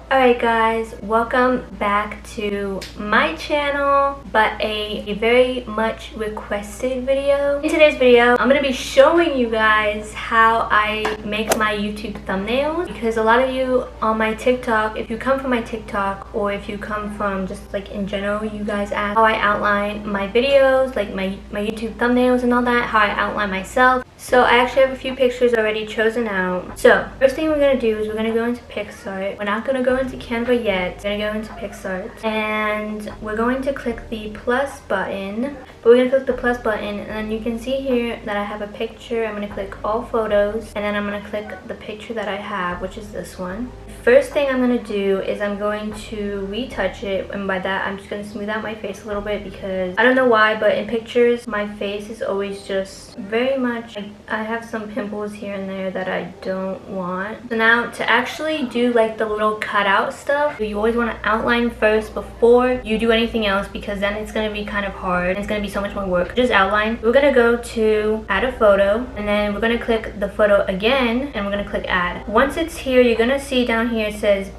Alright guys, welcome back to my channel, but a very much requested video. In today's video, I'm going to be showing you guys how I make my YouTube thumbnails, because a lot of you on my TikTok, if you come from my TikTok or if you come from just like in general, you guys ask how I outline my videos, like my YouTube thumbnails and all that, how I outline myself. So I actually have a few pictures already chosen out. So first thing we're going to do is we're going to go into PicsArt. We're not going to go into Canva yet. We're going to go into PicsArt. And we're going to click the plus button. But we're going to click the plus button, and then you can see here that I have a picture. I'm going to click all photos, and then I'm going to click the picture that I have, which is this one. First thing I'm going to do is I'm going to retouch it, and by that I'm just going to smooth out my face a little bit, because I don't know why, but in pictures my face is always just very much like I have some pimples here and there that I don't want. So now to actually do like the little cutout stuff, you always want to outline first before you do anything else, because then it's going to be kind of hard and it's going to be so much more work. Just outline. We're going to go to add a photo, and then we're going to click the photo again, and we're going to click add. Once it's here, you're going to see down here it says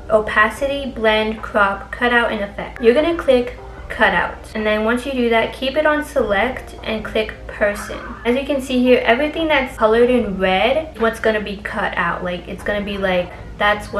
opacity, blend, crop, cutout, and effect. You're going to click cutout, and then once you do that, keep it on select and click person. As you can see here, everything that's colored in red, what's going to be cut out. Like it's going to be like that's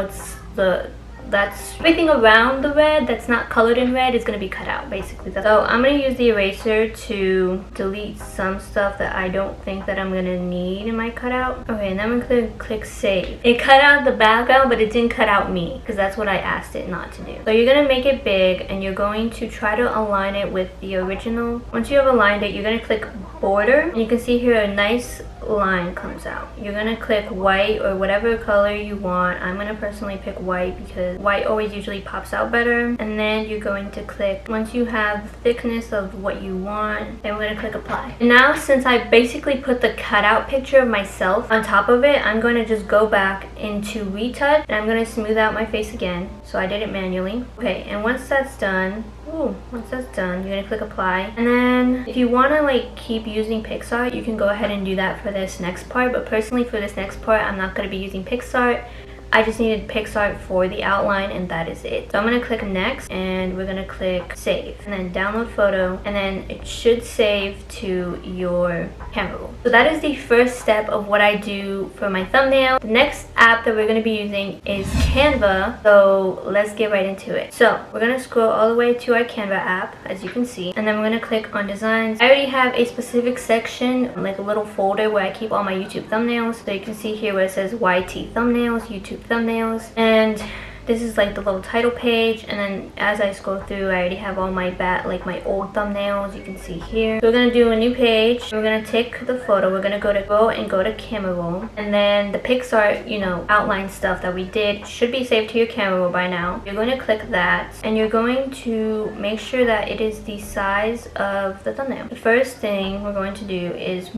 everything around the red that's not colored in red is going to be cut out, basically. So I'm going to use the eraser to delete some stuff that I don't think that I'm going to need in my cutout. Okay, and then I'm going to click save. It cut out the background, but it didn't cut out me, because that's what I asked it not to do. So you're going to make it big, and you're going to try to align it with the original. Once you have aligned it, you're going to click border, and you can see here a nice line comes out. You're going to click white or whatever color you want. I'm going to personally pick white because white always usually pops out better. And then you're going to click, once you have the thickness of what you want, then we're going to click apply. And now, since I basically put the cutout picture of myself on top of it, I'm going to just go back into retouch, and I'm going to smooth out my face again. So I did it manually. Okay, and once that's done, you're going to click apply. And then if you want to like keep using PicsArt, you can go ahead and do that for this next part. But personally, for this next part, I'm not going to be using PicsArt. I just needed PicsArt for the outline, and that is it. So I'm going to click next, and we're going to click save, and then download photo, and then it should save to your camera roll. So that is the first step of what I do for my thumbnail. The next app that we're going to be using is Canva, so let's get right into it. So we're going to scroll all the way to our Canva app, as you can see, and then we're going to click on designs. I already have a specific section, like a little folder where I keep all my YouTube thumbnails. So you can see here where it says YT thumbnails, YouTube thumbnails, and this is like the little title page. And then as I scroll through, I already have all my my old thumbnails, you can see here. So we're gonna do a new page. We're gonna take the photo. We're gonna go to camera roll, and then the PicsArt, outline stuff that we did should be saved to your camera roll by now. You're going to click that, and you're going to make sure that it is the size of the thumbnail. The first thing we're going to do is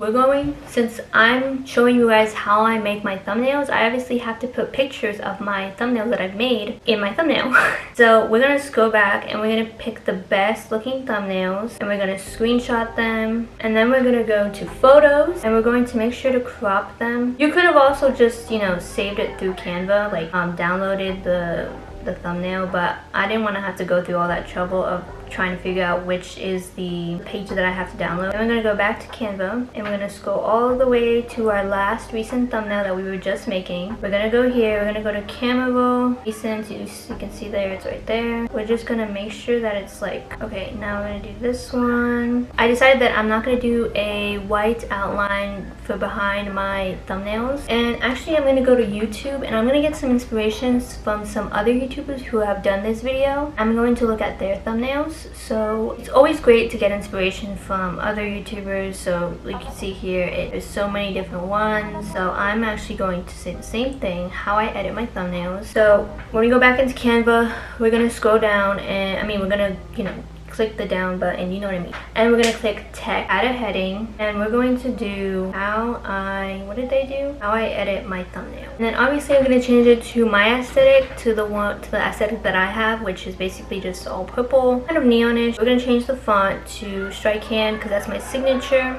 since I'm showing you guys how I make my thumbnails, I obviously have to put pictures of my thumbnails that I've made in my thumbnail. So we're going to go back, and we're going to pick the best looking thumbnails, and we're going to screenshot them, and then we're going to go to photos, and we're going to make sure to crop them. You could have also just saved it through Canva, like downloaded the thumbnail, but I didn't want to have to go through all that trouble of trying to figure out which is the page that I have to download. And we're going to go back to Canva, and we're going to scroll all the way to our last recent thumbnail that we were just making. We're going to go here, we're going to go to camera roll, recent, you can see there, it's right there. We're just going to make sure that it's like, okay, now we're going to do this one. I decided that I'm not going to do a white outline for behind my thumbnails, and actually I'm going to go to YouTube, and I'm going to get some inspirations from some other YouTubers who have done this video. I'm going to look at their thumbnails. So it's always great to get inspiration from other YouTubers. So like you can see here, there's so many different ones. So I'm actually going to say the same thing, how I edit my thumbnails. So when we go back into Canva, we're going to scroll down, and we're going to click the down button, you know what I mean. And we're gonna click text, add a heading, and we're going to do what did they do? How I edit my thumbnail. And then obviously I'm gonna change it to my aesthetic, to the aesthetic that I have, which is basically just all purple, kind of neonish. We're gonna change the font to Strike Hand because that's my signature.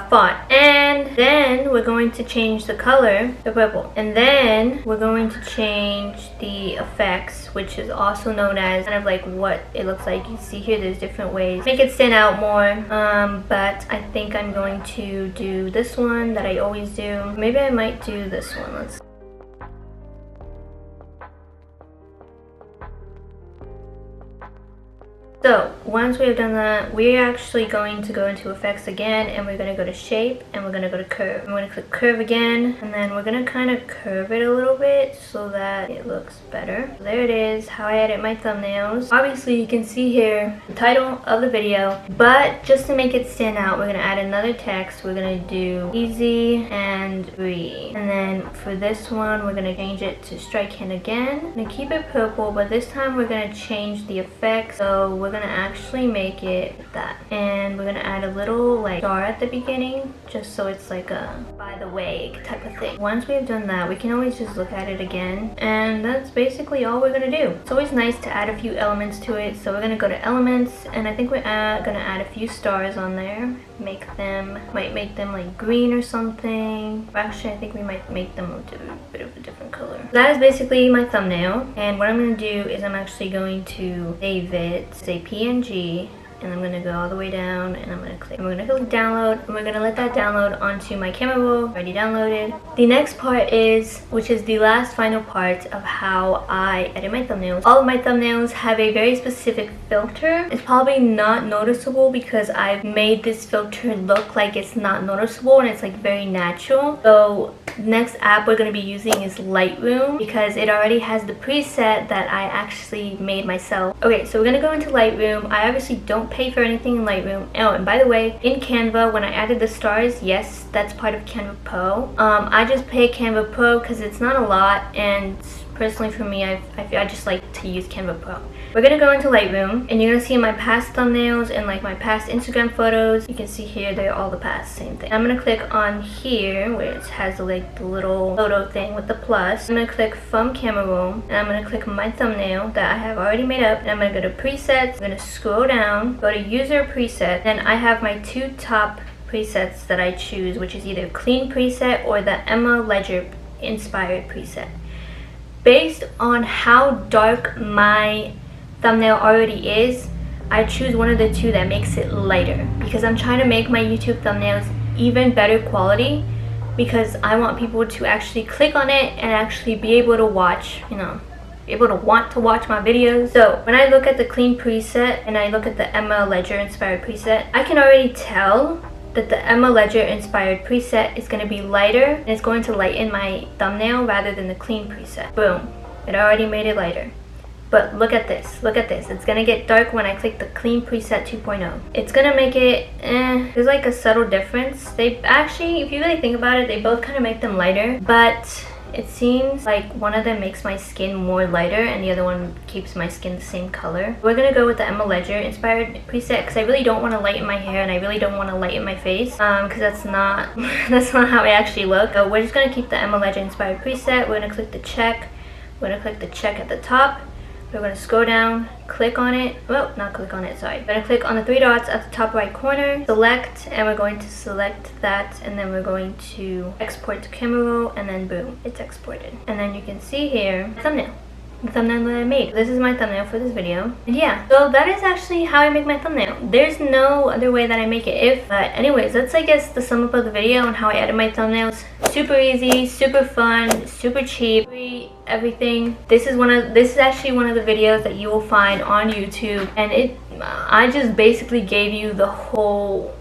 Font. And then we're going to change the color to purple. And then we're going to change the effects, which is also known as kind of like what it looks like. You see here there's different ways make it stand out more, but I think I'm going to do this one that I always do. Maybe I might do this one. Let's So once we've done that, we're actually going to go into effects again, and we're going to go to shape, and we're going to go to curve. I'm going to click curve again, and then we're going to kind of curve it a little bit so that it looks better. So there it is, how I edit my thumbnails. Obviously you can see here the title of the video, but just to make it stand out, we're going to add another text. We're going to do easy and breathe. And then for this one, we're going to change it to Strike Hand again. I'm going to keep it purple, but this time we're going to change the effects. So we're gonna actually make it that, and we're gonna add a little like star at the beginning, just so it's like a by the way type of thing. Once we've done that, we can always just look at it again, and that's basically all we're gonna do. It's always nice to add a few elements to it, so we're gonna go to elements, and I think we're gonna add a few stars on there. Might make them like green or something. Actually, I think we might make them a bit of a different color. That is basically my thumbnail, and what I'm going to do is I'm actually going to save it, say PNG, and I'm gonna go all the way down, and we're gonna click download, and we're gonna let that download onto my camera roll. Already downloaded. The next part which is the last final part of how I edit my thumbnails. All of my thumbnails have a very specific filter. It's probably not noticeable because I've made this filter look like it's not noticeable, and it's like very natural. So the next app we're gonna be using is Lightroom, because it already has the preset that I actually made myself. Okay, so we're gonna go into Lightroom. I obviously don't pay for anything in Lightroom. Oh, and by the way, in Canva, when I added the stars, yes, that's part of Canva Pro. I just pay Canva Pro because it's not a lot, and personally for me, I just like to use Canva Pro. We're gonna go into Lightroom, and you're gonna see my past thumbnails and like my past Instagram photos. You can see here they're all the past, same thing. I'm gonna click on here where it has like the little photo thing with the plus. I'm gonna click from camera roll, and I'm gonna click my thumbnail that I have already made up, and I'm gonna go to presets. I'm gonna scroll down, go to user preset, and I have my two top presets that I choose, which is either clean preset or the Emma Ledger inspired preset. Based on how dark my thumbnail already is, I choose one of the two that makes it lighter, because I'm trying to make my YouTube thumbnails even better quality, because I want people to actually click on it and actually be able to watch, able to want to watch my videos. So when I look at the clean preset and I look at the Emma Ledger inspired preset, I can already tell that the Emma Ledger inspired preset is going to be lighter, and it's going to lighten my thumbnail rather than the clean preset. Boom, it already made it lighter. But look at this, it's gonna get dark when I click the clean preset 2.0. It's gonna make it, there's like a subtle difference. They actually, if you really think about it, they both kind of make them lighter, but it seems like one of them makes my skin more lighter and the other one keeps my skin the same color. We're gonna go with the Emma Ledger inspired preset because I really don't want to lighten my hair, and I really don't want to lighten my face, because that's not how I actually look. So we're just gonna keep the Emma Ledger inspired preset. We're gonna click the check. We're gonna click the check at the top. We're going to scroll down, click on it. Well, not click on it, sorry. We're going to click on the three dots at the top right corner, select, and we're going to select that, and then we're going to export to camera roll, and then boom, it's exported. And then you can see here, thumbnail. The thumbnail that I made. This is my thumbnail for this video. And yeah, so that is actually how I make my thumbnail. There's no other way that I make it. But anyways, that's I guess the sum up of the video on how I edit my thumbnails. Super easy, super fun, super cheap, free, everything. This is actually one of the videos that you will find on YouTube, and I just basically gave you the whole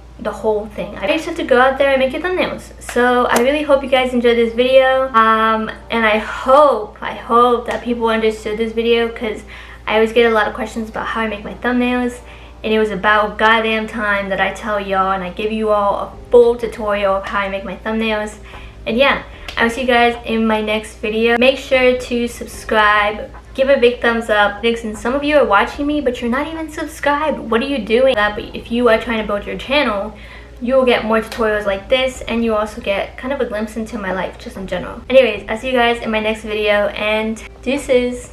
thing. I just have to go out there and make your thumbnails. So I really hope you guys enjoyed this video, and I hope that people understood this video, because I always get a lot of questions about how I make my thumbnails, and it was about goddamn time that I tell y'all and I give you all a full tutorial of how I make my thumbnails. And yeah, I'll see you guys in my next video. Make sure to subscribe, give a big thumbs up. And some of you are watching me, but you're not even subscribed. What are you doing? But if you are trying to build your channel, you will get more tutorials like this, and you also get kind of a glimpse into my life just in general. Anyways, I'll see you guys in my next video, and deuces.